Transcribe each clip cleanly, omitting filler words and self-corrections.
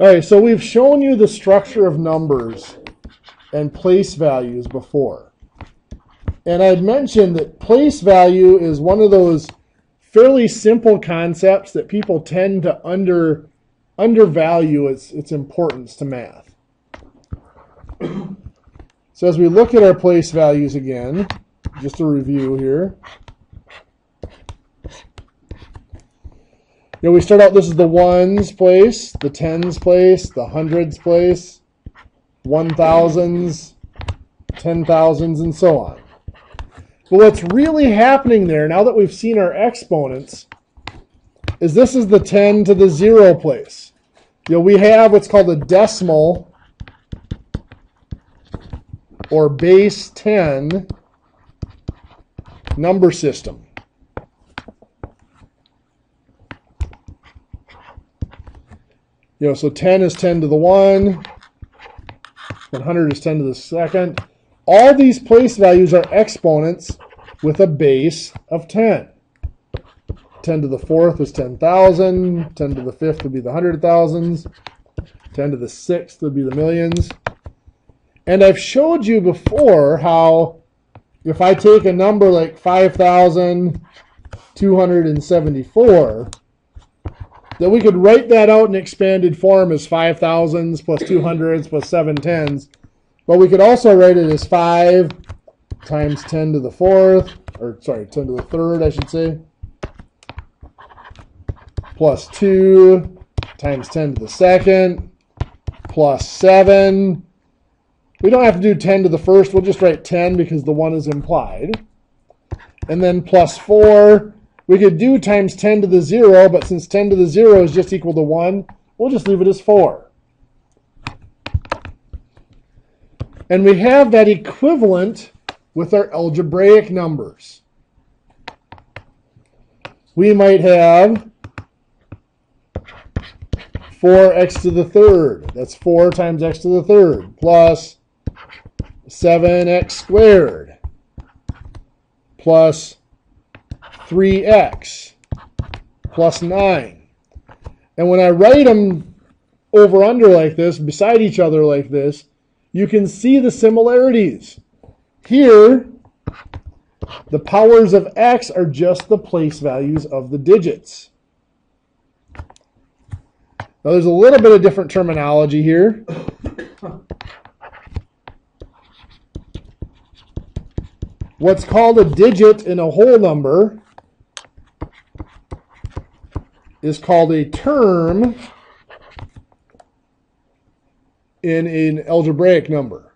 All right, so we've shown you the structure of numbers and place values before. And I'd mentioned that place value is one of those fairly simple concepts that people tend to undervalue its importance to math. So as we look at our place values again, just a review here. We start out, this is the ones place, the tens place, the hundreds place, 1,000s, 10,000s, and so on. But what's really happening there, now that we've seen our exponents, is this is the 10 to the 0 place. We have what's called a decimal or base 10 number system. So 10 is 10 to the 1, 100 is 10 to the second. All these place values are exponents with a base of 10. 10 to the 4th is 10,000. 10 to the 5th would be the 100,000s. 10 to the 6th would be the millions. And I've showed you before how if I take a number like 5,274, that we could write that out in expanded form as 5,000s plus 200s plus 7 10s. But we could also write it as 5 times 10 to the 4th, or sorry, 10 to the 3rd, I should say, plus 2 times 10 to the 2nd, plus 7. We don't have to do 10 to the 1st. We'll just write 10 because the 1 is implied. And then plus 4. We could do times 10 to the 0, but since 10 to the 0 is just equal to 1, we'll just leave it as 4. And we have that equivalent with our algebraic numbers. We might have 4x to the 3rd. That's 4 times x to the 3rd, plus 7x squared, plus 3x, plus 9. And when I write them over under like this, beside each other like this, you can see the similarities. Here, the powers of x are just the place values of the digits. Now there's a little bit of different terminology here. What's called a digit in a whole number is called a term in an algebraic number.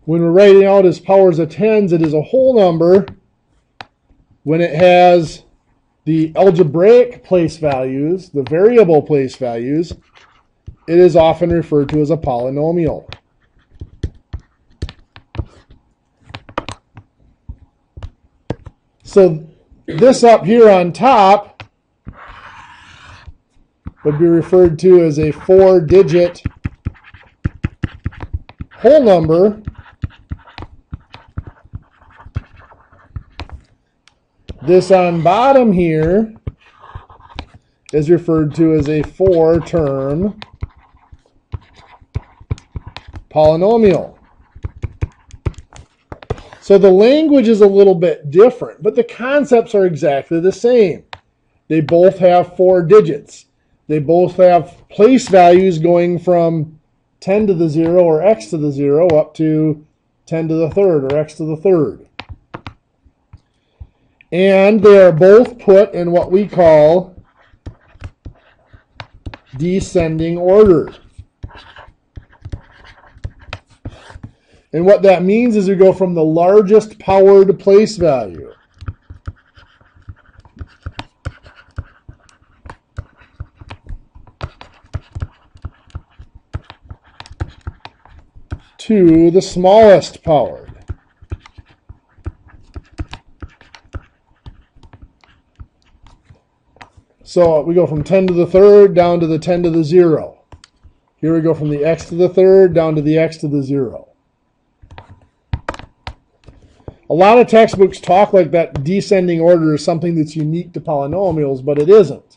When we're writing out as powers of tens, it is a whole number. When it has the algebraic place values, the variable place values, it is often referred to as a polynomial. So this up here on top would be referred to as a 4-digit whole number. This on bottom here is referred to as a 4-term polynomial. So the language is a little bit different, but the concepts are exactly the same. They both have 4 digits. They both have place values going from 10 to the 0 or x to the 0 up to 10 to the 3rd or x to the 3rd. And they are both put in what we call descending order. And what that means is we go from the largest powered place value to the smallest powered. So we go from 10 to the 3rd down to the 10 to the 0. Here we go from the x to the 3rd down to the x to the 0. A lot of textbooks talk like that descending order is something that's unique to polynomials, but it isn't.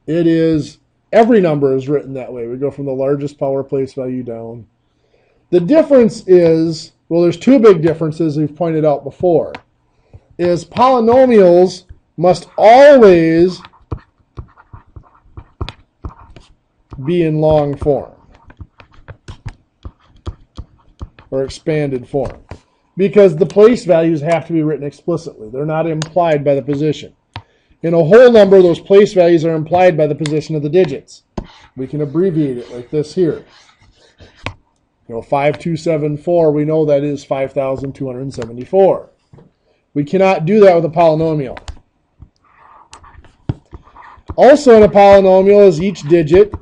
It is, every number is written that way. We go from the largest power place value down. The difference is, well, there's two big differences we've pointed out before, is polynomials must always be in long form or expanded form, because the place values have to be written explicitly. They're not implied by the position. In a whole number, those place values are implied by the position of the digits. We can abbreviate it like this here. 5274, we know that is 5,274. We cannot do that with a polynomial. Also in a polynomial is each digit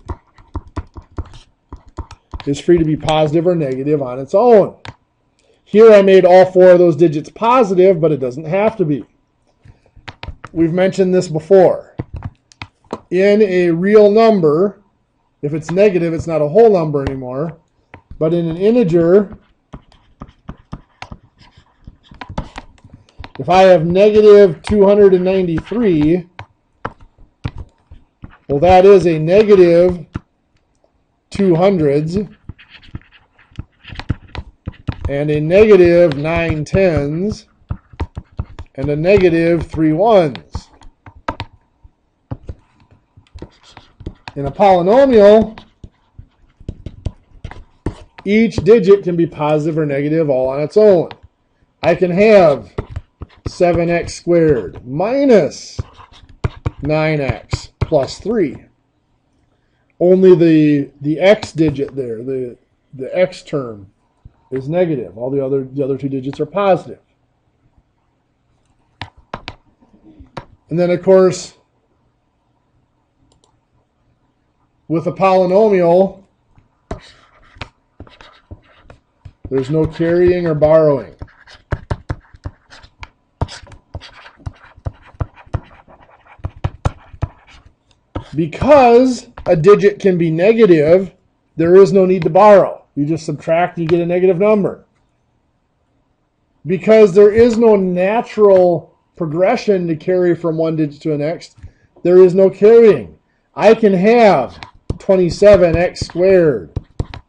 is free to be positive or negative on its own. Here I made all four of those digits positive, but it doesn't have to be. We've mentioned this before. In a real number, if it's negative, it's not a whole number anymore. But in an integer, if I have negative 293, well, that is a negative 200s and a negative 9 tens and a negative 3 ones. In a polynomial, each digit can be positive or negative all on its own. I can have 7x squared minus 9x plus 3. Only the x digit there, the x term, is negative. All the other two digits are positive. And then, of course, with a polynomial, there's no carrying or borrowing. Because a digit can be negative, there is no need to borrow. You just subtract, you get a negative number. Because there is no natural progression to carry from one digit to the next, there is no carrying. I can have 27x squared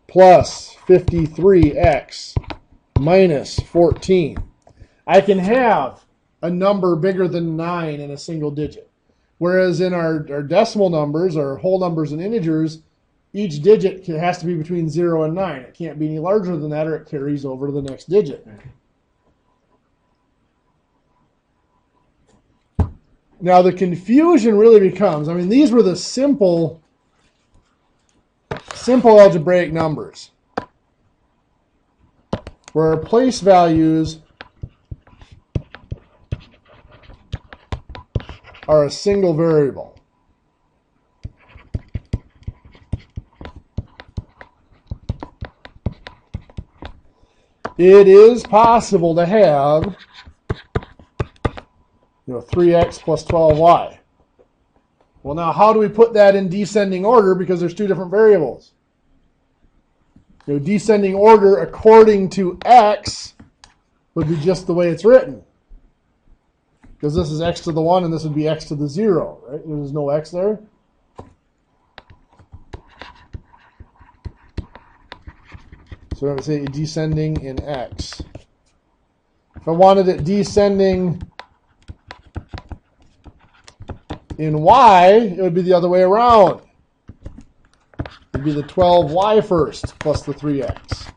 plus 53x minus 14. I can have a number bigger than 9 in a single digit. Whereas in our decimal numbers, or whole numbers and integers, each digit has to be between 0 and 9. It can't be any larger than that, or it carries over to the next digit. Now the confusion really becomes, I mean, these were the simple algebraic numbers, where our place values are a single variable. It is possible to have 3x plus 12y. Well, now how do we put that in descending order, because there's two different variables? Descending order according to x would be just the way it's written. Because this is x to the 1 and this would be x to the 0, right? There's no x there. So I would say descending in x. If I wanted it descending in y, it would be the other way around. It would be the 12y first plus the 3x.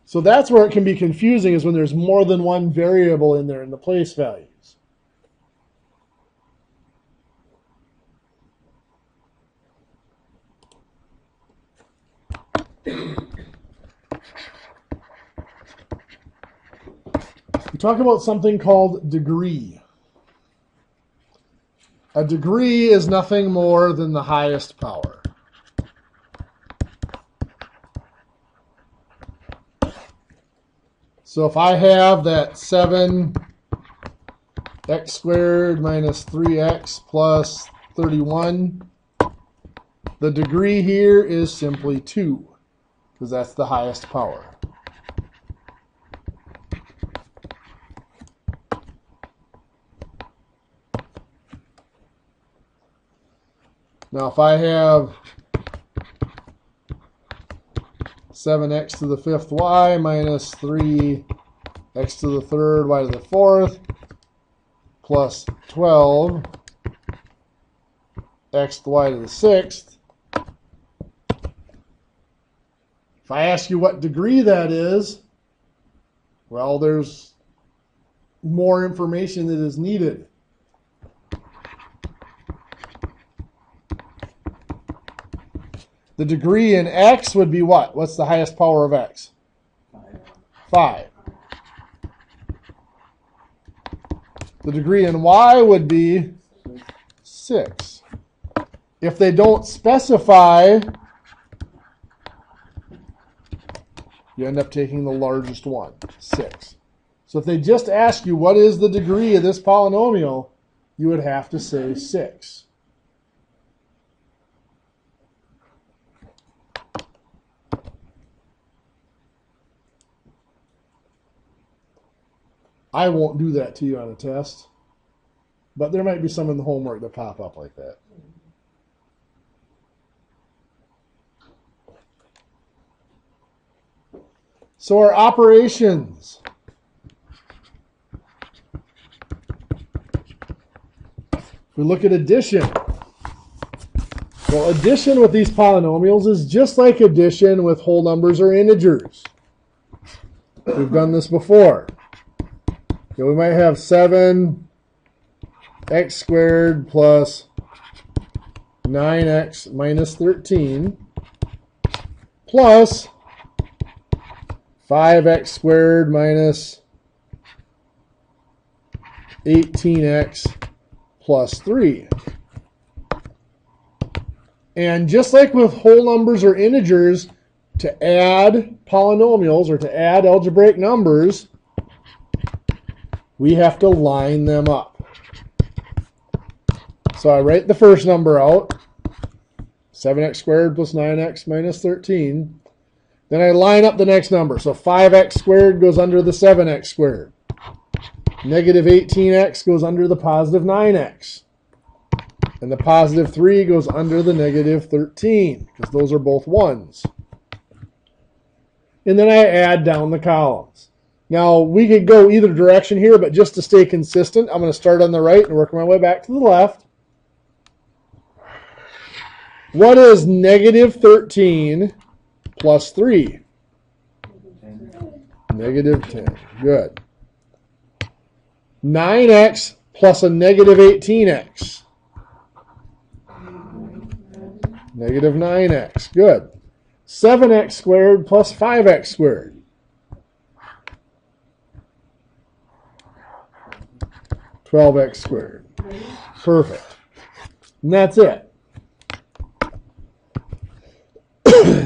So that's where it can be confusing, is when there's more than one variable in there in the place values. We talk about something called degree. A degree is nothing more than the highest power. So if I have that 7x squared minus 3x plus 31, the degree here is simply 2, because that's the highest power. Now if I have 7x to the 5th y minus 3x to the 3rd y to the 4th plus 12 x to the y to the 6th. If I ask you what degree that is, well, there's more information that is needed. The degree in x would be what? What's the highest power of x? 5. The degree in y would be 6. If they don't specify, you end up taking the largest one, 6. So if they just ask you what is the degree of this polynomial, you would have to say 6. I won't do that to you on a test, but there might be some in the homework that pop up like that. So our operations. If we look at addition. Well, addition with these polynomials is just like addition with whole numbers or integers. We've done this before. We might have 7x squared plus 9x minus 13 plus 5x squared minus 18x plus 3. And just like with whole numbers or integers, to add polynomials or to add algebraic numbers, we have to line them up. So I write the first number out, 7x squared plus 9x minus 13. Then I line up the next number. So 5x squared goes under the 7x squared. Negative 18x goes under the positive 9x. And the positive 3 goes under the negative 13, because those are both 1s. And then I add down the columns. Now, we could go either direction here, but just to stay consistent, I'm going to start on the right and work my way back to the left. What is negative 13 plus 3? Negative 10. Good. 9x plus a negative 18x. Negative 9x. Good. 7x squared plus 5x squared. 12x squared. Perfect. And that's it.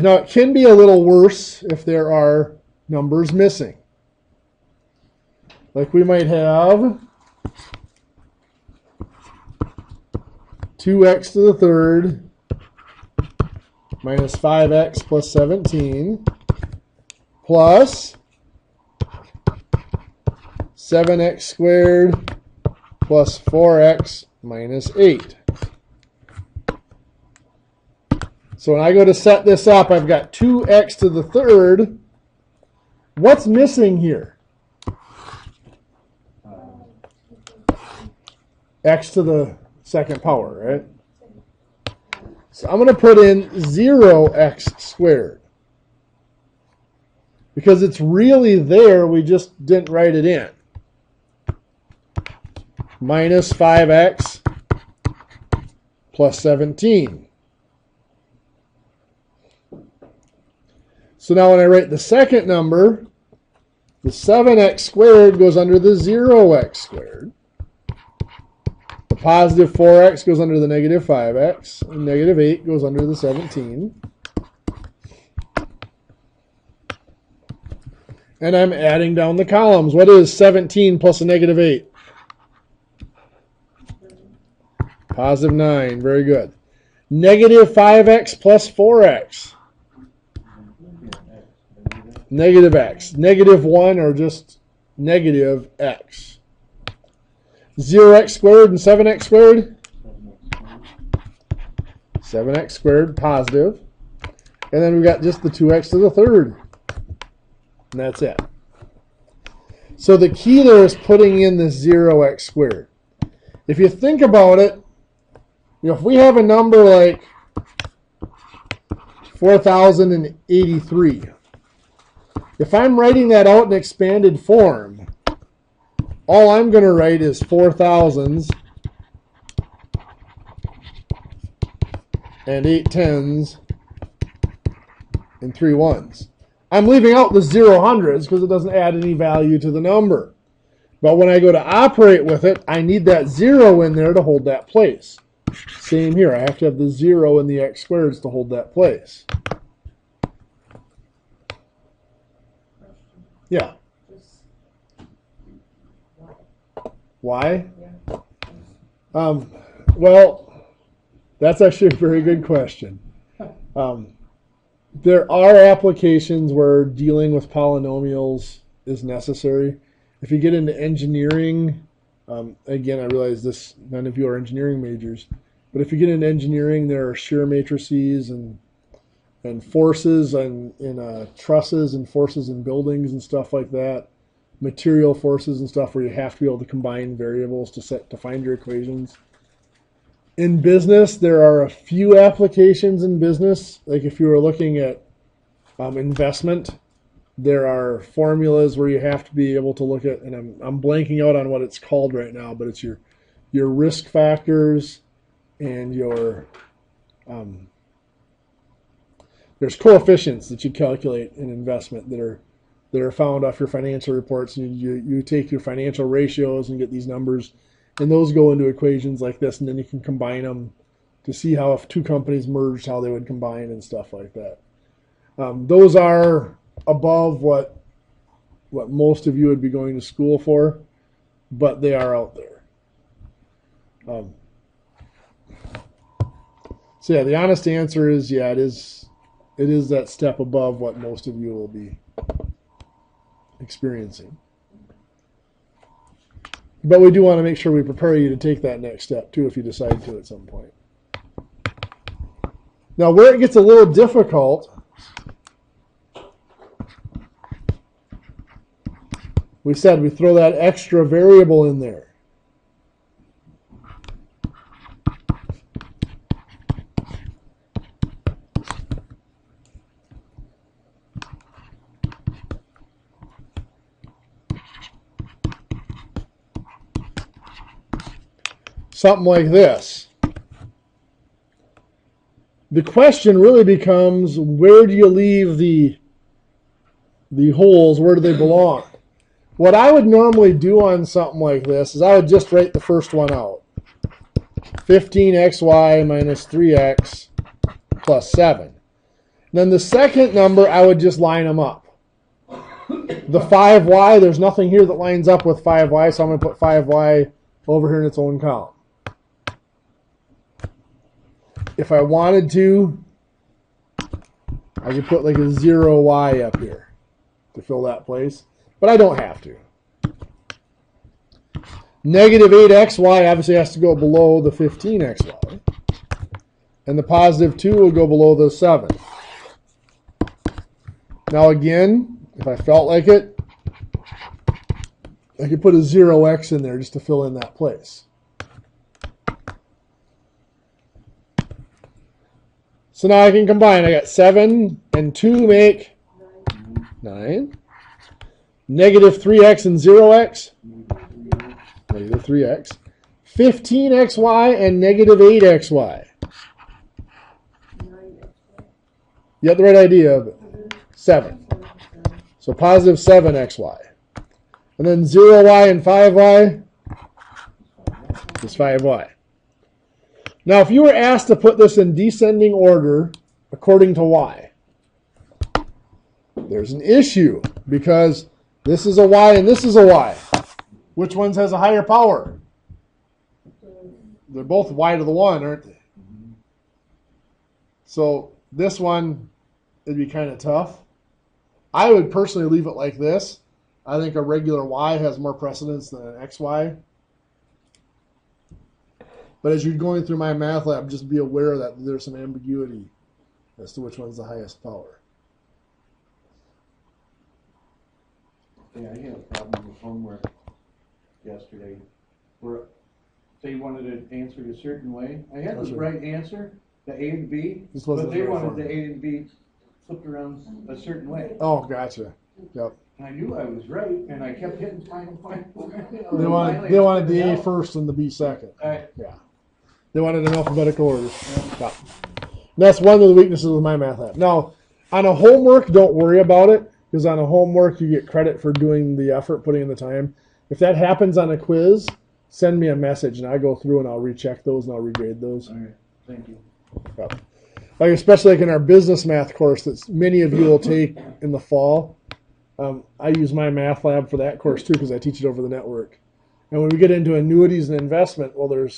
Now, it can be a little worse if there are numbers missing. Like we might have 2x to the 3rd minus 5x plus 17 plus 7x squared plus 4x minus 8. So when I go to set this up, I've got 2x to the 3rd. What's missing here? X to the 2nd power, right? So I'm going to put in 0x squared. Because it's really there, we just didn't write it in. Minus 5x plus 17. So now when I write the second number, the 7x squared goes under the 0x squared. The positive 4x goes under the negative 5x. And negative 8 goes under the 17. And I'm adding down the columns. What is 17 plus a negative 8? Positive 9. Very good. Negative 5x plus 4x. Negative x. Negative 1 or just negative x. 0x squared and 7x squared? 7x squared positive. And then we got just the 2x to the third. And that's it. So the key there is putting in this 0x squared. If you think about it, if we have a number like 4,083, if I'm writing that out in expanded form, all I'm going to write is 4,000s and 8 tens and 3 ones. I'm leaving out the 0 hundreds because it doesn't add any value to the number. But when I go to operate with it, I need that 0 in there to hold that place. Same here. I have to have the 0 in the x squareds to hold that place. Yeah. Why? Well, that's actually a very good question. There are applications where dealing with polynomials is necessary. If you get into engineering, again, I realize this, none of you are engineering majors, but if you get into engineering, there are shear matrices and forces in trusses and forces in buildings and stuff like that, material forces and stuff where you have to be able to combine variables to find your equations. In business, there are a few applications in business. Like if you were looking at investment, there are formulas where you have to be able to look at, and I'm blanking out on what it's called right now, but it's your risk factors and your there's coefficients that you calculate in investment that are found off your financial reports, and you take your financial ratios and get these numbers. And those go into equations like this, and then you can combine them to see how if two companies merged, how they would combine and stuff like that. Those are above what most of you would be going to school for, but they are out there. So yeah, the honest answer is yeah, it is that step above what most of you will be experiencing. But we do want to make sure we prepare you to take that next step, too, if you decide to at some point. Now, where it gets a little difficult, we said we throw that extra variable in there. Something like this. The question really becomes, where do you leave the holes? Where do they belong? What I would normally do on something like this is I would just write the first one out. 15xy minus 3x plus 7. Then the second number, I would just line them up. The 5y, there's nothing here that lines up with 5y, so I'm going to put 5y over here in its own column. If I wanted to, I could put like a 0y up here to fill that place, but I don't have to. Negative 8xy obviously has to go below the 15xy, and the positive 2 will go below the 7. Now again, if I felt like it, I could put a 0x in there just to fill in that place. So now I can combine. I got 7 and 2 make 9. Negative 3x and 0x. Negative 3x. 15xy and negative 8xy. You got the right idea of it. 7. So positive 7xy. And then 0y and 5y is 5y. Now, if you were asked to put this in descending order according to y, there's an issue because this is a y and this is a y. Which one has a higher power? They're both y to the 1, aren't they? So this one, it'd be kind of tough. I would personally leave it like this. I think a regular y has more precedence than an xy. But as you're going through my math lab, just be aware that there's some ambiguity as to which one's the highest power. Yeah, I had a problem with homework yesterday where they wanted it answered a certain way. I had the right answer, the A and B, but they wanted the A and B flipped around a certain way. Oh, gotcha. Yep. And I knew I was right, and I kept hitting final. They wanted the A first and the B second. Yeah. They wanted an alphabetical order. Yeah. That's one of the weaknesses of my math app. Now, on a homework, don't worry about it, because on a homework, you get credit for doing the effort, putting in the time. If that happens on a quiz, send me a message, and I'll go through and I'll recheck those and I'll regrade those. All right. Thank you. Yeah. Like especially like in our business math course that many of you will take in the fall. I use my math lab for that course too because I teach it over the network. And when we get into annuities and investment, well, there's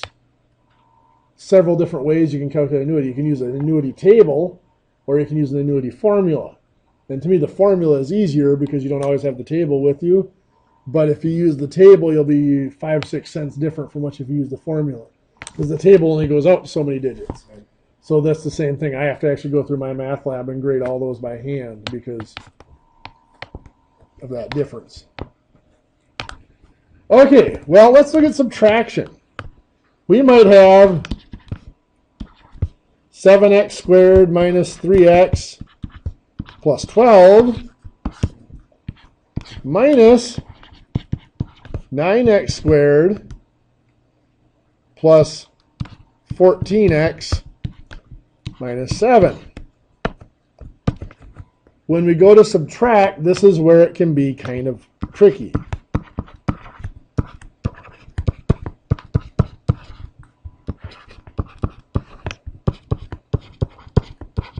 several different ways you can calculate annuity. You can use an annuity table or you can use an annuity formula. And to me, the formula is easier because you don't always have the table with you. But if you use the table, you'll be 5-6 cents different from what if you use the formula. Because the table only goes out so many digits. So that's the same thing. I have to actually go through my math lab and grade all those by hand because of that difference. Okay, well, let's look at subtraction. We might have 7x squared minus 3x plus 12 minus 9x squared plus 14x minus 7. When we go to subtract, this is where it can be kind of tricky.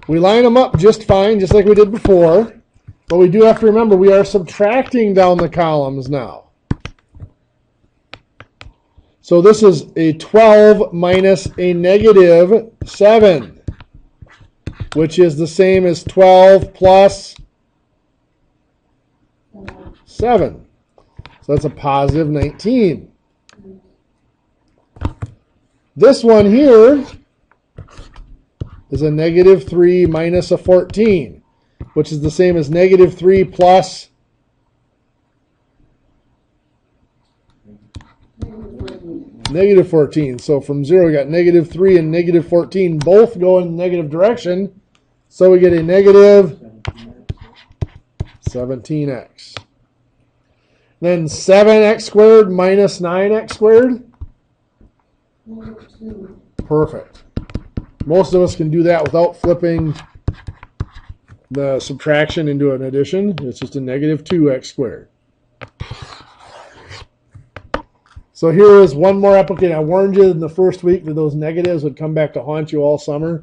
We line them up just fine, just like we did before, but we do have to remember we are subtracting down the columns now. So this is a 12 minus a negative 7, which is the same as 12 plus 7. So that's a positive 19. This one here is a negative 3 minus a 14, which is the same as negative 3 plus negative 14. So from 0, we got negative 3 and negative 14 both go in the negative direction. So we get a negative 17x. Then 7x squared minus 9x squared. Perfect. Most of us can do that without flipping the subtraction into an addition. It's just a negative 2x squared. So here is one more application. I warned you in the first week that those negatives would come back to haunt you all summer.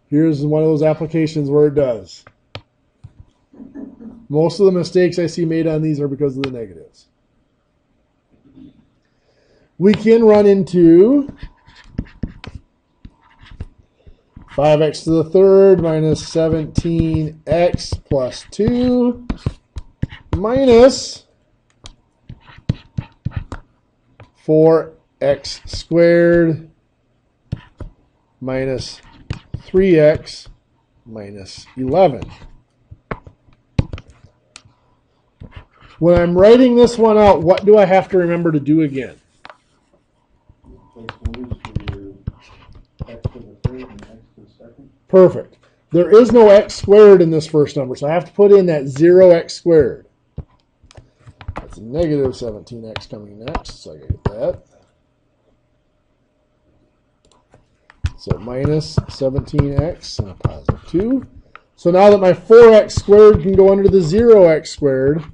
Here's one of those applications where it does. Most of the mistakes I see made on these are because of the negatives. We can run into 5x to the third minus 17x plus 2 minus 4x squared minus 3x minus 11. When I'm writing this one out, what do I have to remember to do again? Perfect. There is no x squared in this first number, so I have to put in that 0x squared. That's a negative 17x coming next, so I gotta get that. So minus 17x and a positive 2. So now that my 4x squared can go under the 0x squared,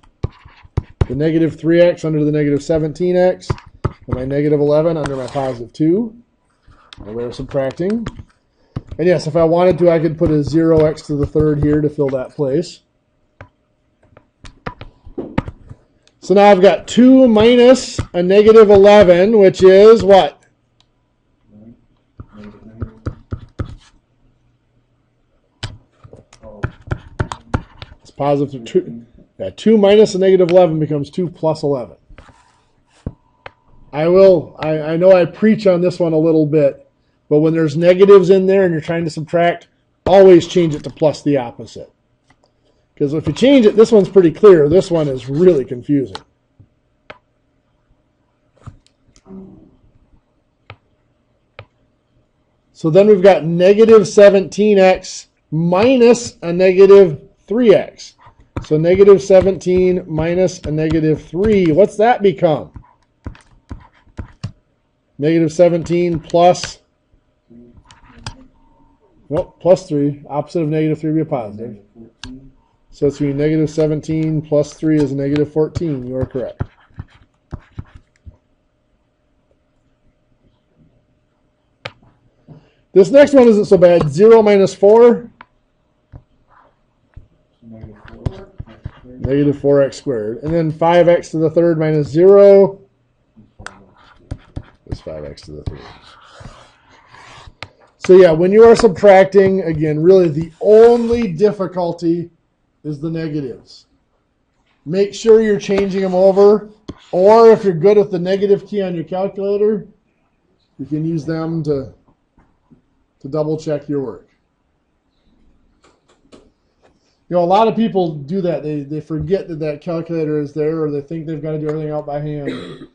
the negative 3x under the negative 17x, and my negative 11 under my positive 2. And we're subtracting. And yes, if I wanted to, I could put a 0x to the third here to fill that place. So now I've got 2 minus a negative 11, which is what? It's positive 2. Yeah, 2 minus a negative 11 becomes 2 plus 11. I know I preach on this one a little bit, but when there's negatives in there and you're trying to subtract, always change it to plus the opposite. Because if you change it, this one's pretty clear. This one is really confusing. So then we've got negative 17x minus a negative 3x. So negative 17 minus a negative 3. What's that become? Negative 17 plus, well, plus 3. Opposite of negative 3 would be a positive. So it's going to be negative 17 plus 3 is negative 14. You are correct. This next one isn't so bad. 0 minus 4. Negative 4x squared. And then 5x to the third minus 0 is 5x to the third. So yeah, when you are subtracting, again, really the only difficulty is the negatives. Make sure you're changing them over. Or if you're good with the negative key on your calculator, you can use them to double check your work. You know, a lot of people do that. They forget that calculator is there, or they think they've got to do everything out by hand.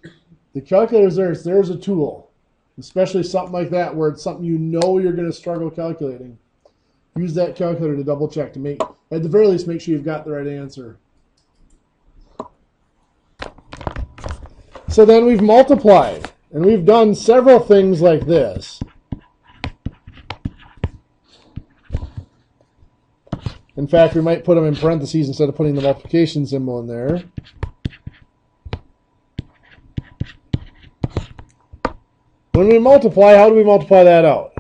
The calculator is there. It's there as a tool, especially something like that where it's something you know you're going to struggle calculating. Use that calculator to double check to make, at the very least, make sure you've got the right answer. So then we've multiplied, and we've done several things like this. In fact, we might put them in parentheses instead of putting the multiplication symbol in there. When we multiply, how do we multiply that out?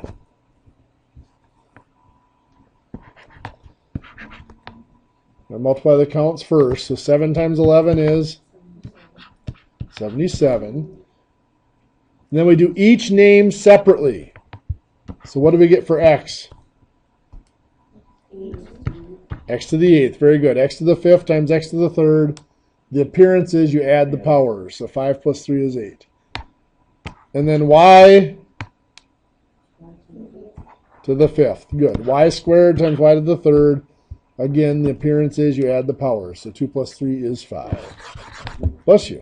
I multiply the counts first. So 7 times 11 is 77. And then we do each name separately. So what do we get for x? X to the 8th. Very good. X to the 5th times x to the 3rd. The appearance is you add the powers. So 5 plus 3 is 8. And then y to the 5th. Good. Y squared times y to the 3rd. Again, the appearance is you add the powers. So 2 plus 3 is 5. Bless you.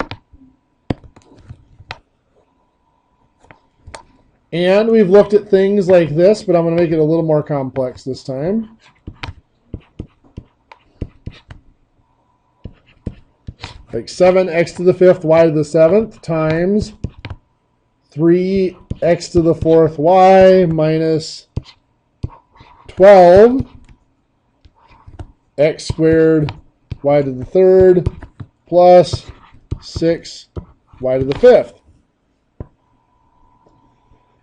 And we've looked at things like this, but I'm going to make it a little more complex this time. Like 7x to the 5th y to the 7th times 3x to the 4th y minus 12 x squared y to the 3rd plus 6 y to the 5th.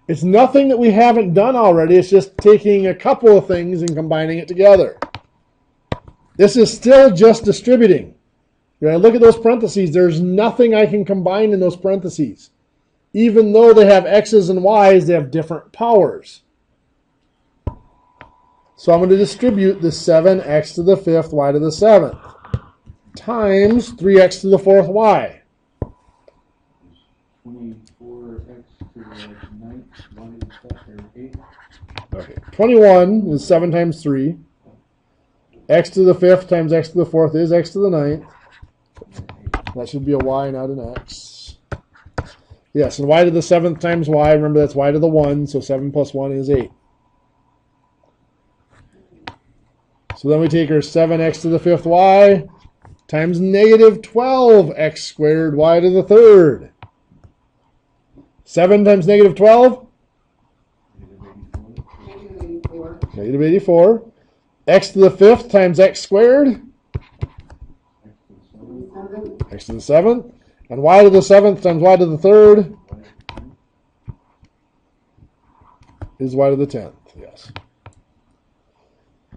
It's nothing that we haven't done already. It's just taking a couple of things and combining it together. This is still just distributing. When I look at those parentheses, there's nothing I can combine in those parentheses. Even though they have x's and y's, they have different powers. So I'm going to distribute the 7x to the 5th y to the 7th times 3x to the 4th y. 24x to the 9th, 1 is 8. Okay, 21 is 7 times 3. X to the 5th times x to the 4th is x to the 9th. That should be a y, not an x. Yes, and y to the 7th times y, remember that's y to the 1, so 7 plus 1 is 8. So then we take our 7x to the 5th y times negative 12x squared y to the 3rd. 7 times negative 12? Negative 84. X to the 5th times x squared? X to the 7th. And y to the 7th times y to the 3rd is y to the 10th. Yes.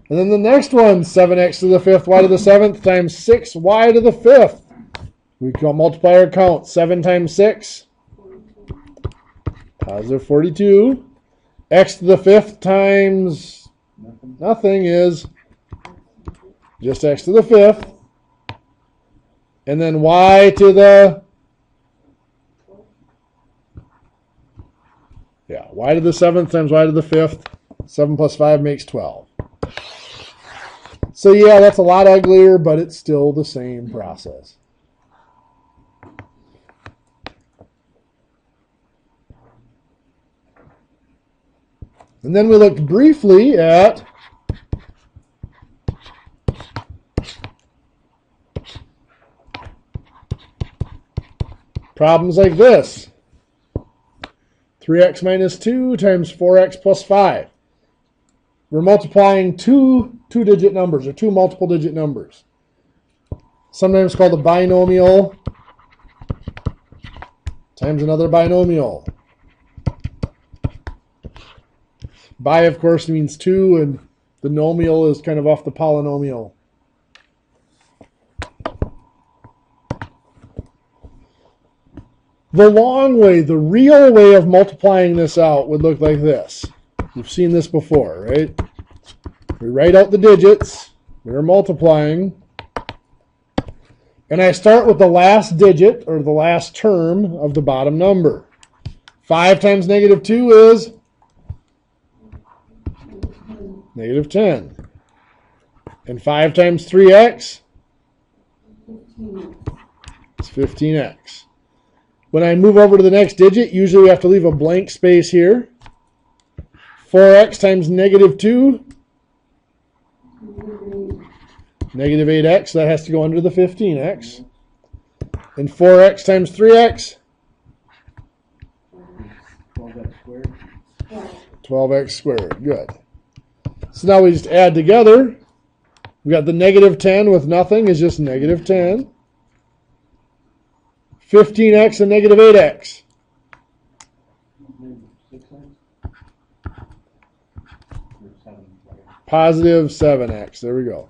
And then the next one, 7x to the 5th y to the 7th times 6y to the 5th. We can multiply our count. 7 times 6, positive 42. X to the 5th times nothing is just x to the 5th. And then y to the y to the 7th times y to the 5th. 7 plus 5 makes 12. So yeah, that's a lot uglier, but it's still the same process. And then we looked briefly at problems like this. 3x minus 2 times 4x plus 5. We're multiplying two two-digit numbers, or two multiple-digit numbers. Sometimes called a binomial times another binomial. Bi, of course, means 2, and the nomial is kind of off the polynomial. The long way, the real way of multiplying this out would look like this. You've seen this before, right? We write out the digits. We're multiplying. And I start with the last digit, or the last term of the bottom number. 5 times negative 2 is negative 10. And 5 times 3x is 15x. When I move over to the next digit, usually we have to leave a blank space here. 4x times negative 2, negative 8x, that has to go under the 15x. And 4x times 3x, 12x squared. 12x squared. Good. So now we just add together. We got the negative 10 with nothing is just negative 10. 15x and negative 8x. Positive 7x. There we go.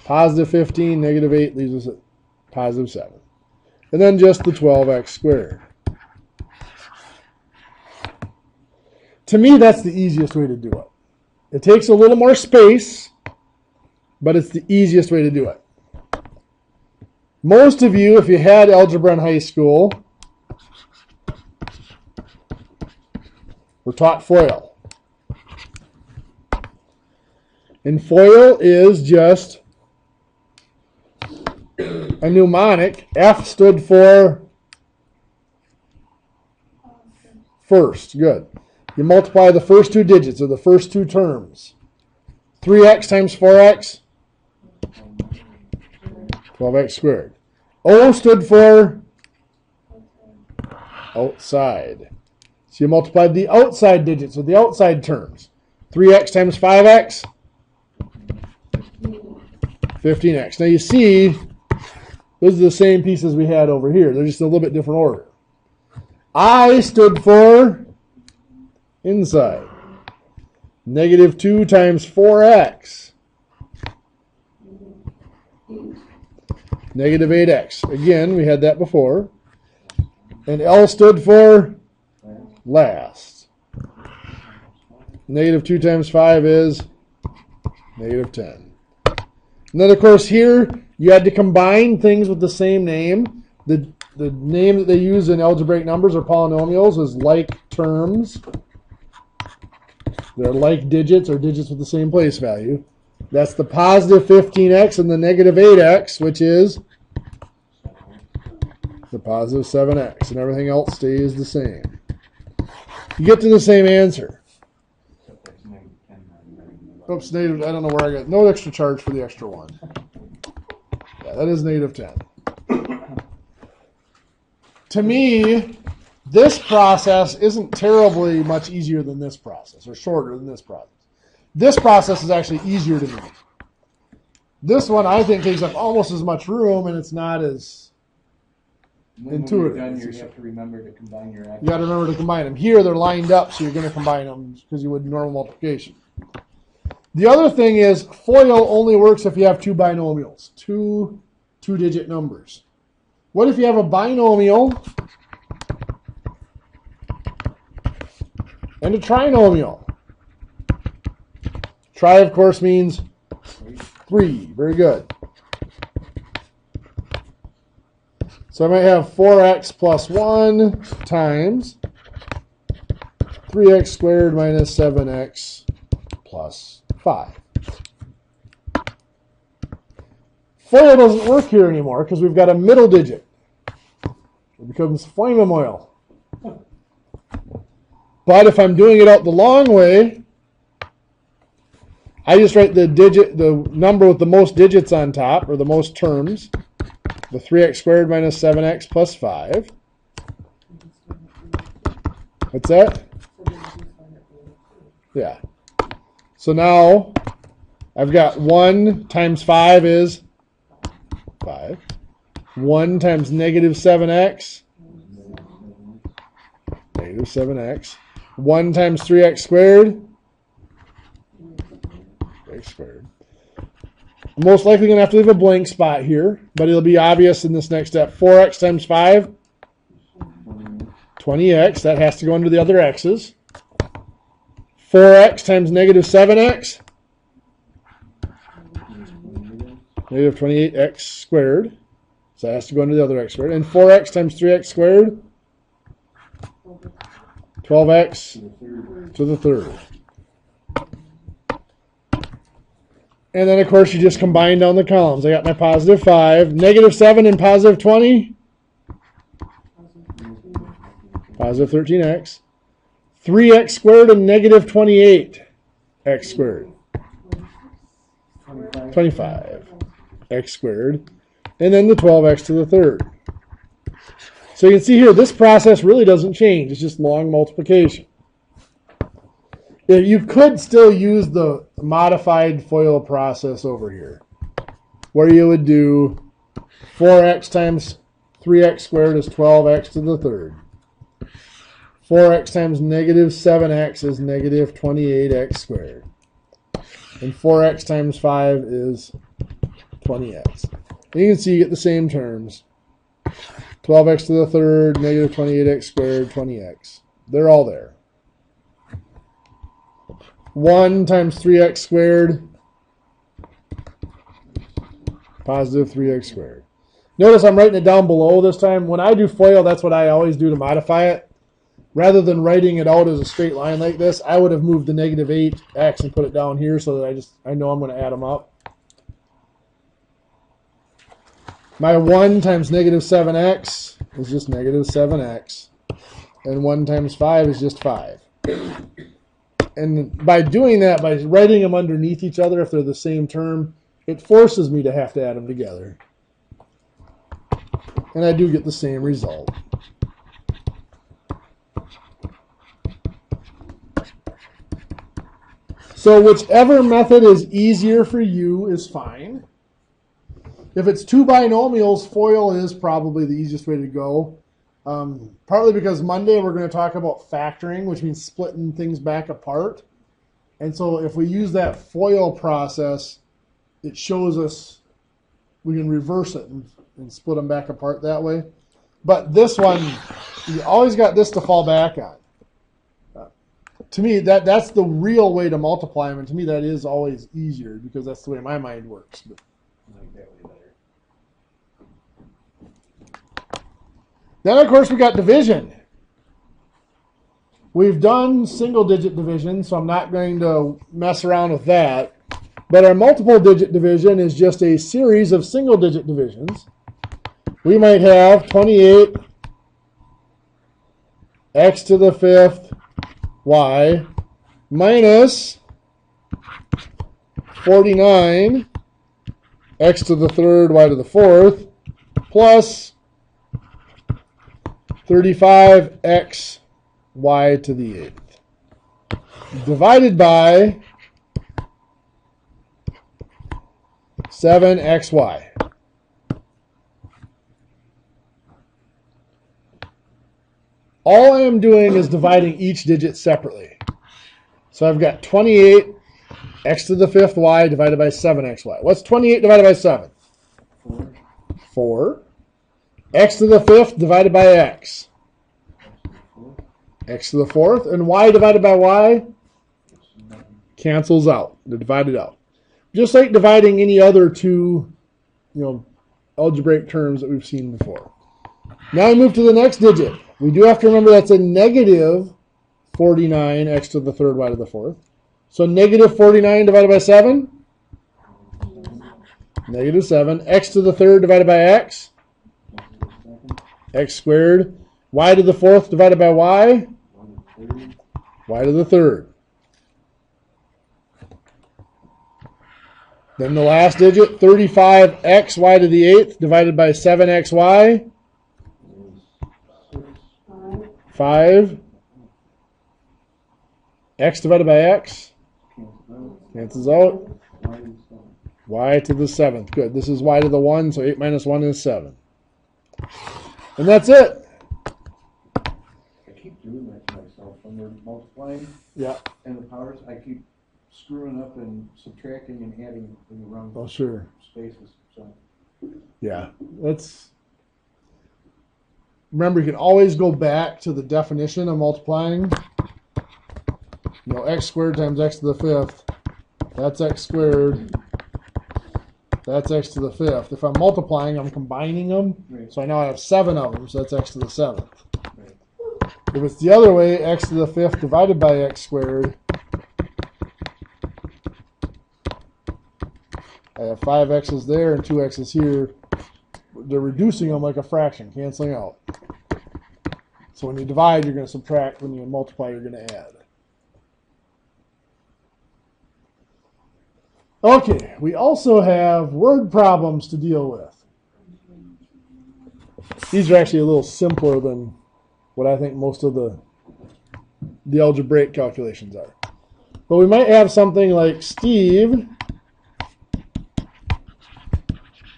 Positive 15, negative 8 leaves us at positive 7. And then just the 12x squared. To me, that's the easiest way to do it. It takes a little more space, but it's the easiest way to do it. Most of you, if you had algebra in high school, were taught FOIL. And FOIL is just a mnemonic. F stood for first. Good. You multiply the first two digits, or the first two terms. 3x times 4x, 12x squared. O stood for outside. So you multiplied the outside digits, or the outside terms. 3x times 5x, 15x. Now you see, those are the same pieces we had over here. They're just a little bit different order. I stood for inside. Negative 2 times 4x. Negative 8x. Again, we had that before. And L stood for last. Negative 2 times 5 is negative 10. And then, of course, here you had to combine things with the same name. The name that they use in algebraic numbers or polynomials is like terms. They're like digits, or digits with the same place value. That's the positive 15x and the negative 8x, which is the positive 7x. And everything else stays the same. You get to the same answer. Oops, negative, I don't know where I got. No extra charge for the extra one. Yeah, that is negative 10. To me, this process isn't terribly much easier than this process, or shorter than this process. This process is actually easier to me. This one, I think, takes up almost as much room, and it's not as intuitive. When you're done, you have to remember to combine your actions. You got to remember to combine them. Here, they're lined up, so you're going to combine them because you would normal multiplication. The other thing is, FOIL only works if you have two binomials, two-digit numbers. What if you have a binomial and a trinomial? Tri, of course, means 3. Very good. So I might have 4x plus 1 times 3x squared minus 7x plus 5. FOIL doesn't work here anymore because we've got a middle digit. It becomes Polynomial. But if I'm doing it out the long way, I just write the number with the most digits on top, or the most terms, the 3x squared minus 7x plus 5. What's that? Yeah. So now I've got 1 times 5 is 5. 1 times negative 7x, negative 7x. 1 times 3x squared, x squared. I'm most likely going to have to leave a blank spot here, but it'll be obvious in this next step. 4x times 5, 20x. That has to go under the other x's. 4x times negative 7x, negative 28x squared. So that has to go under the other x squared. And 4x times 3x squared, 12x to the third. And then, of course, you just combine down the columns. I got my positive 5, negative 7 and positive 20, positive 13x. 3x squared and negative 28x squared, 25x squared. And then the 12x to the third. So you can see here, this process really doesn't change. It's just long multiplication. You could still use the modified FOIL process over here, where you would do 4x times 3x squared is 12x to the third. 4x times negative 7x is negative 28x squared. And 4x times 5 is 20x. And you can see you get the same terms. 12x to the third, negative 28x squared, 20x. They're all there. 1 times 3x squared, positive 3x squared. Notice I'm writing it down below this time. When I do FOIL, that's what I always do to modify it. Rather than writing it out as a straight line like this, I would have moved the negative 8x and put it down here so that I know I'm going to add them up. My 1 times negative 7x is just negative 7x. And 1 times 5 is just 5. And by doing that, by writing them underneath each other, if they're the same term, it forces me to have to add them together. And I do get the same result. So whichever method is easier for you is fine. If it's two binomials, FOIL is probably the easiest way to go. Partly because Monday we're going to talk about factoring, which means splitting things back apart. And so if we use that FOIL process, it shows us we can reverse it and split them back apart that way. But this one, you always got this to fall back on. To me, that's the real way to multiply them, and to me that is always easier because that's the way my mind works. But I like that way better. Then, of course, we got division. We've done single-digit division, so I'm not going to mess around with that. But our multiple-digit division is just a series of single-digit divisions. We might have 28 x to the fifth y minus 49 x to the third y to the fourth plus 35x y to the eighth divided by 7xy. All I am doing is dividing each digit separately. So I've got 28 x to the fifth y divided by 7xy. What's 28 divided by 7? 4. X to the fifth divided by x. X to the fourth. And y divided by y cancels out. They're divided out. Just like dividing any other two, algebraic terms that we've seen before. Now I move to the next digit. We do have to remember that's a negative 49 x to the third y to the fourth. So negative 49 divided by 7? Negative 7. X to the third divided by x? X squared. Y to the fourth divided by y? Y to the third. Then the last digit, 35x y to the eighth divided by 7xy. 5. X divided by x. Cancels out. Y to the seventh. Good. This is y to the 1, so 8 minus 1 is 7. And that's it. I keep doing that to myself when we're multiplying. Yeah. And the powers, I keep screwing up and subtracting and adding in the wrong spaces. So. Yeah. Remember, you can always go back to the definition of multiplying. You know, x squared times x to the fifth. That's x squared. That's x to the fifth. If I'm multiplying, I'm combining them. Right. So I now have 7 of them, so that's x to the seventh. Right. If it's the other way, x to the fifth divided by x squared, I have 5 x's there and 2 x's here. They're reducing them like a fraction, canceling out. So when you divide, you're going to subtract. When you multiply, you're going to add. Okay, we also have word problems to deal with. These are actually a little simpler than what I think most of the algebraic calculations are. But we might have something like Steve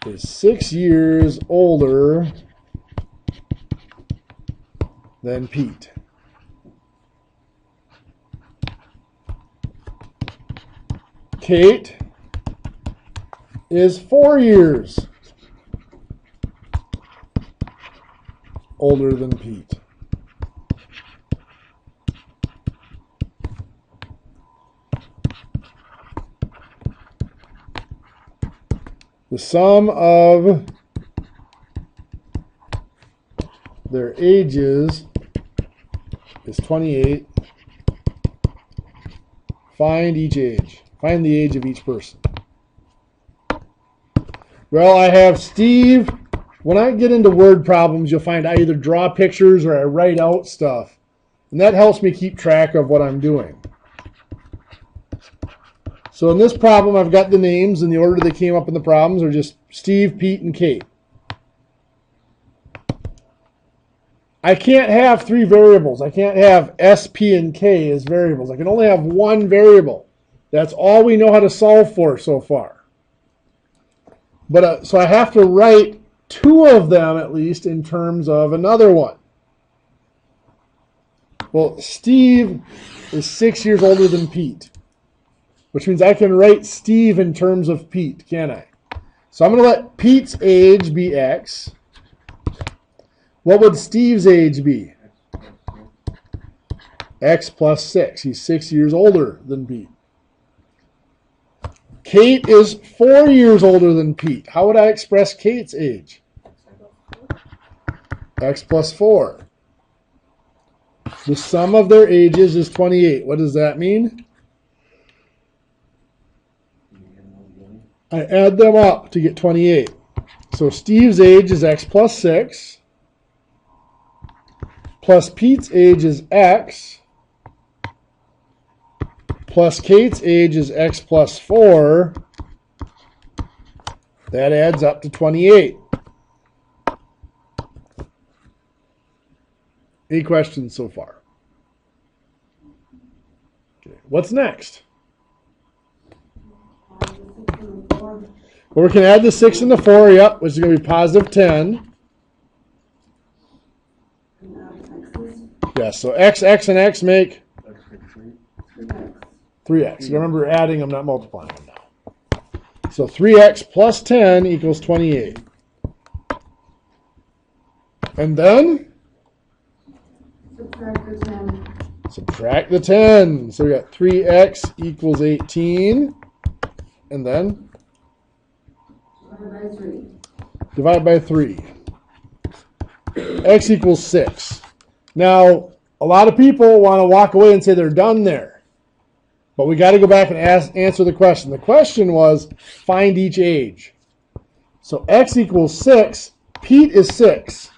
is 6 years older than Pete. Kate is 4 years older than Pete. The sum of their ages is 28. Find each age. Find the age of each person. Well, I have Steve. When I get into word problems, you'll find I either draw pictures or I write out stuff. And that helps me keep track of what I'm doing. So in this problem, I've got the names in the order they came up in the problems are just Steve, Pete, and Kate. I can't have 3 variables. I can't have S, P, and K as variables. I can only have 1 variable. That's all we know how to solve for so far. But so I have to write 2 of them at least in terms of another one. Well, Steve is 6 years older than Pete, which means I can write Steve in terms of Pete, can't I? So I'm going to let Pete's age be X. What would Steve's age be? X plus 6. He's 6 years older than Pete. Kate is 4 years older than Pete. How would I express Kate's age? X plus 4. The sum of their ages is 28. What does that mean? I add them up to get 28. So Steve's age is X plus 6. Plus Pete's age is X. Plus Kate's age is X plus 4. That adds up to 28. Any questions so far? Okay. What's next? Well, we can add the 6 and the 4, yep, which is going to be positive 10. Yeah, so X, X, and X make 3x. Remember, adding them, not multiplying them now. So 3x plus 10 equals 28. And then? Subtract the 10. Subtract the 10. So we got 3x equals 18. And then? Divide by 3. Divide by 3. X equals 6. Now, a lot of people want to walk away and say they're done there. But we got to go back and answer the question. The question was, find each age. So x equals 6. Pete is 6.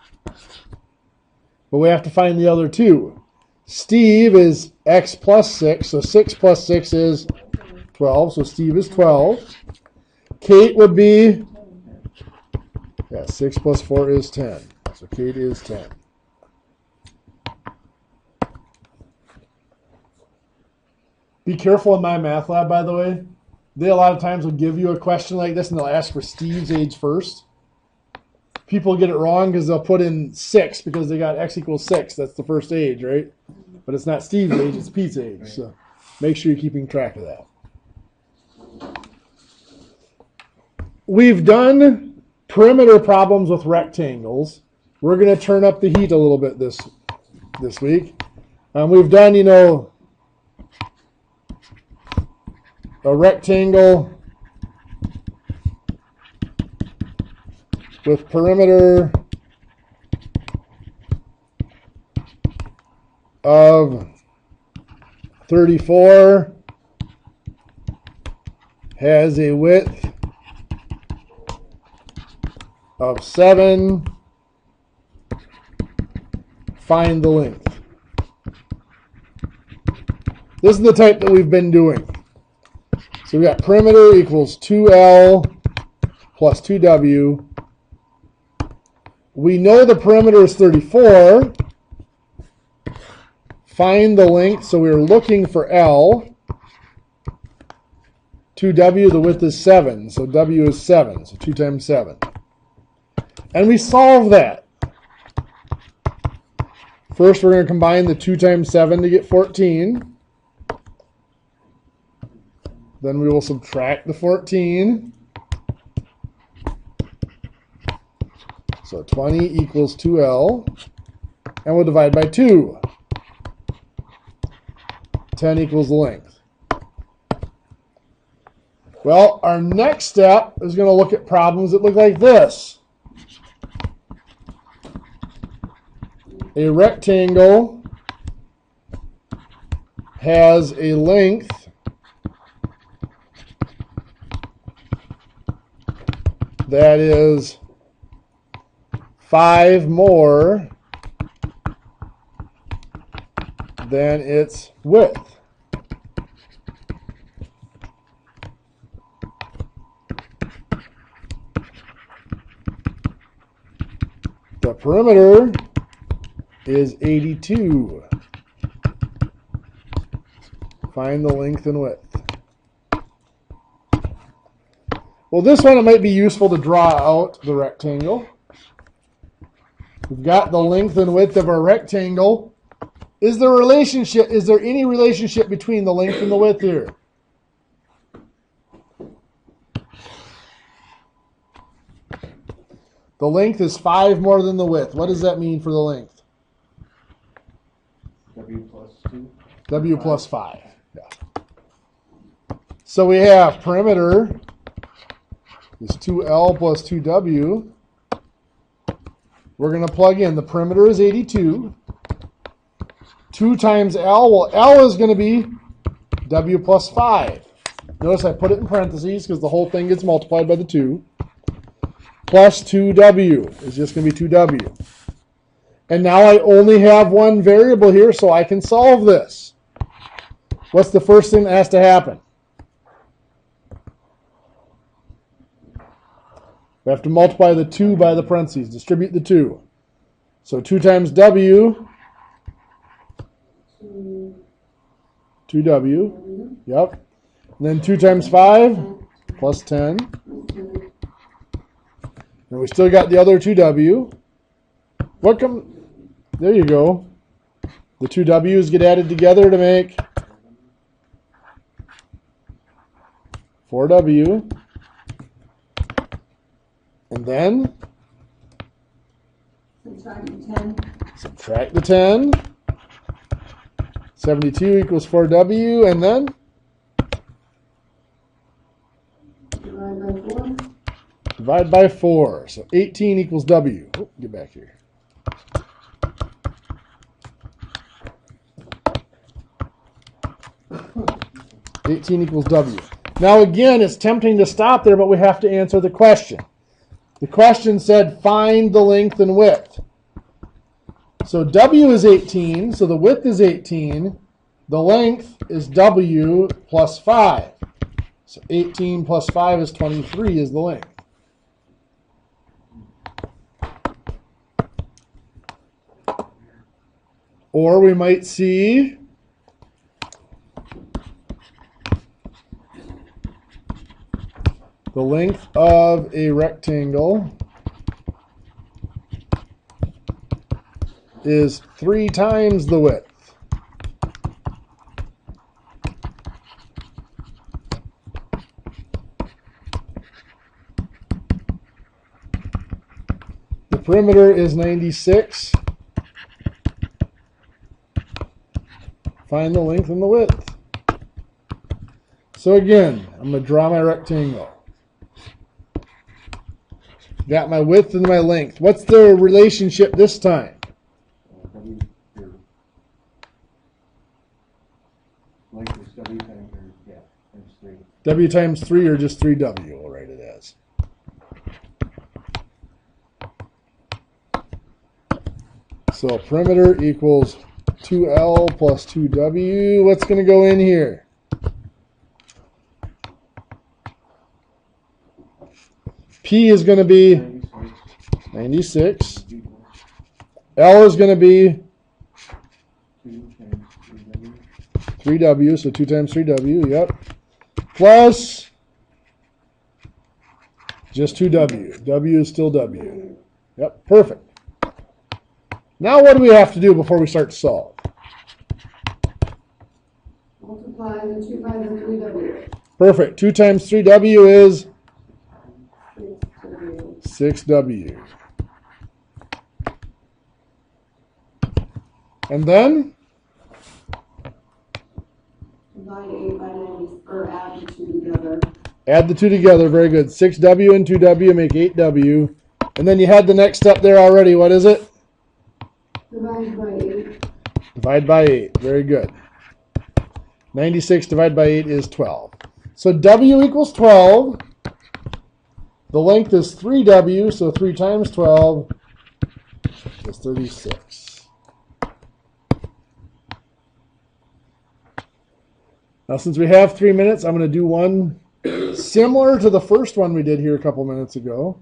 But we have to find the other two. Steve is x plus 6. So 6 plus 6 is 12. So Steve is 12. Kate would be, 6 plus 4 is 10. So Kate is 10. Be careful in my math lab, by the way. They a lot of times will give you a question like this and they'll ask for Steve's age first. People get it wrong because they'll put in 6 because they got x equals 6. That's the first age, right? But it's not Steve's age, it's Pete's age. So make sure you're keeping track of that. We've done perimeter problems with rectangles. We're going to turn up the heat a little bit this week. We've done, a rectangle with perimeter of 34 has a width of 7. Find the length. This is the type that we've been doing. So we got perimeter equals 2L plus 2W. We know the perimeter is 34. Find the length. So we're looking for L. 2W, the width is 7. So W is 7. So 2 times 7. And we solve that. First, we're going to combine the 2 times 7 to get 14. Then we will subtract the 14. So 20 equals 2L. And we'll divide by 2. 10 equals the length. Well, our next step is going to look at problems that look like this. A rectangle has a length that is 5 more than its width. The perimeter is 82. Find the length and width. Well, this one, it might be useful to draw out the rectangle. We've got the length and width of our rectangle. Is there any relationship between the length and the width here? The length is 5 more than the width. What does that mean for the length? W plus 2. W plus 5. Yeah. So we have perimeter is 2L plus 2W. We're going to plug in. The perimeter is 82. 2 times L. Well, L is going to be W plus 5. Notice I put it in parentheses because the whole thing gets multiplied by the 2. Plus 2W is just going to be 2W. And now I only have one variable here, so I can solve this. What's the first thing that has to happen? We have to multiply the 2 by the parentheses, distribute the 2. So 2 times W, 2W, yep. And then 2 times 5, plus 10. And we still got the other 2W. There you go. The 2 W's get added together to make 4W. And then subtract the 10. 72 equals 4W. And then divide by 4. So 18 equals W. Oh, get back here. 18 equals W. Now again, it's tempting to stop there, but we have to answer the question. The question said, find the length and width. So W is 18, so the width is 18. The length is W plus 5. So 18 plus 5 is 23 is the length. Or we might see the length of a rectangle is 3 times the width. The perimeter is 96. Find the length and the width. So again, I'm going to draw my rectangle. Got my width and my length. What's the relationship this time? Length is W times, times 3. W times 3 or just 3W, we'll write it as. So perimeter equals 2L plus 2W. What's going to go in here? P is going to be 96. L is going to be 3W, so 2 times 3W, yep. Plus just 2W. W is still W. Yep, perfect. Now what do we have to do before we start to solve? Multiply the 2 by the 3W. Perfect. 2 times 3W is 6W. 6W. And then? Divide 8 by 90, or add the 2 together. Add the 2 together. Very good. 6W and 2W make 8W. And then you had the next step there already. What is it? Divide by 8. Divide by 8. Very good. 96 divided by 8 is 12. So W equals 12. The length is 3W, so 3 times 12 is 36. Now, since we have 3 minutes, I'm going to do one similar to the first one we did here a couple minutes ago.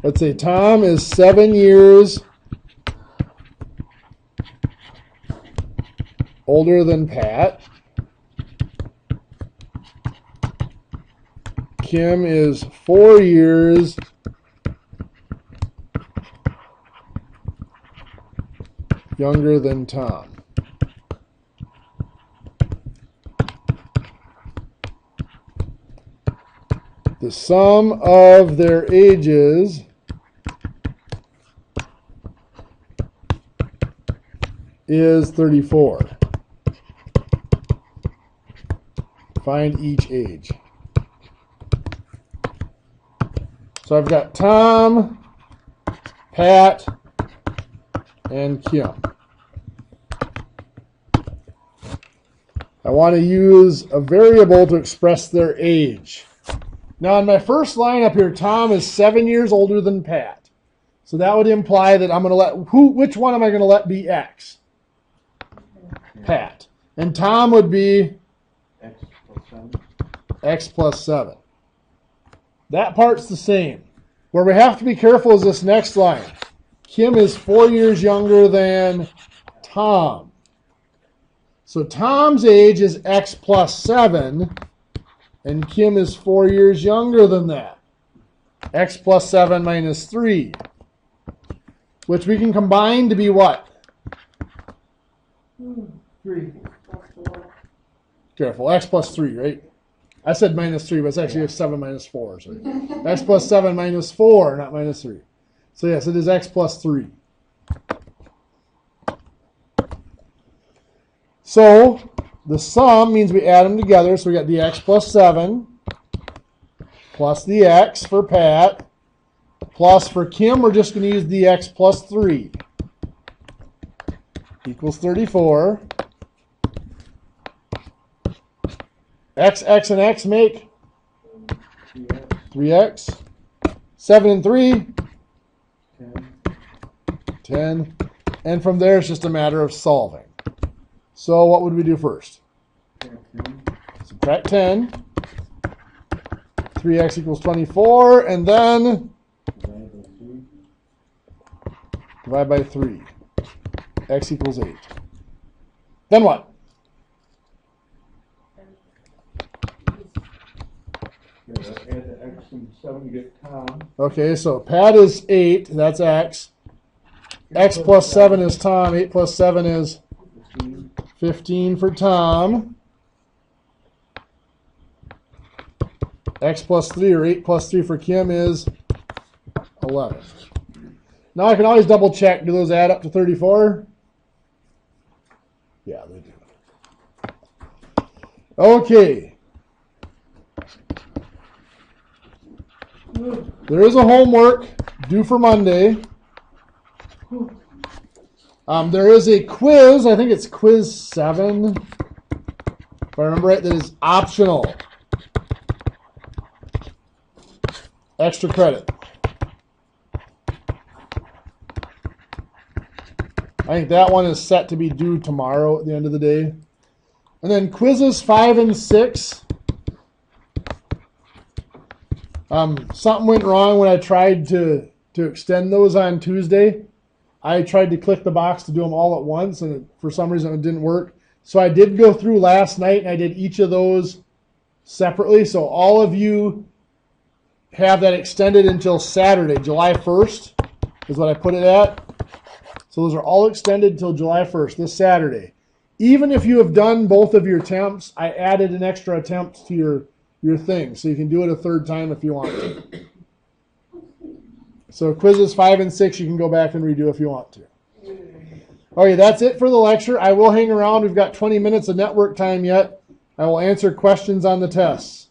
Let's say Tom is 7 years older than Pat. Kim is 4 years younger than Tom. The sum of their ages is 34. Find each age. So I've got Tom, Pat, and Kim. I want to use a variable to express their age. Now in my first line up here, Tom is 7 years older than Pat. So that would imply that I'm going to let, which one am I going to let be X? Pat. And Tom would be X plus 7. X plus 7. That part's the same. Where we have to be careful is this next line. Kim is 4 years younger than Tom. So Tom's age is X plus 7, and Kim is 4 years younger than that. X plus 7 minus 3, which we can combine to be what? 3. Careful, X plus 3, right? I said minus 3, but it's actually 7 minus 4. So X plus 7 minus 4, not minus 3. So yes, it is X plus 3. So the sum means we add them together. So we got the X plus 7 plus the X for Pat plus for Kim, we're just going to use the X plus 3. equals 34. X, and X make 3X. 7 and 3, 10. And from there, it's just a matter of solving. So what would we do first? Subtract 10. 3X equals 24. And then divide by 3. X equals 8. Then what? Add the X and 7 to get Tom. Okay, so pad is 8. That's X. X plus 7 is Tom. 8 plus 7 is 15 for Tom. X plus 3 or 8 plus 3 for Kim is 11. Now I can always double check. Do those add up to 34? Yeah, they do. Okay. There is a homework due for Monday. There is a quiz. I think it's quiz 7. If I remember right, that is optional. Extra credit. I think that one is set to be due tomorrow at the end of the day. And then quizzes 5 and 6. Something went wrong when I tried to extend those on Tuesday. I tried to click the box to do them all at once, and for some reason it didn't work. So I did go through last night, and I did each of those separately. So all of you have that extended until Saturday, July 1st is what I put it at. So those are all extended until July 1st, this Saturday. Even if you have done both of your attempts, I added an extra attempt to your thing. So you can do it a third time if you want to. So quizzes 5 and 6 you can go back and redo if you want to. Okay, that's it for the lecture. I will hang around. We've got 20 minutes of network time yet. I will answer questions on the tests.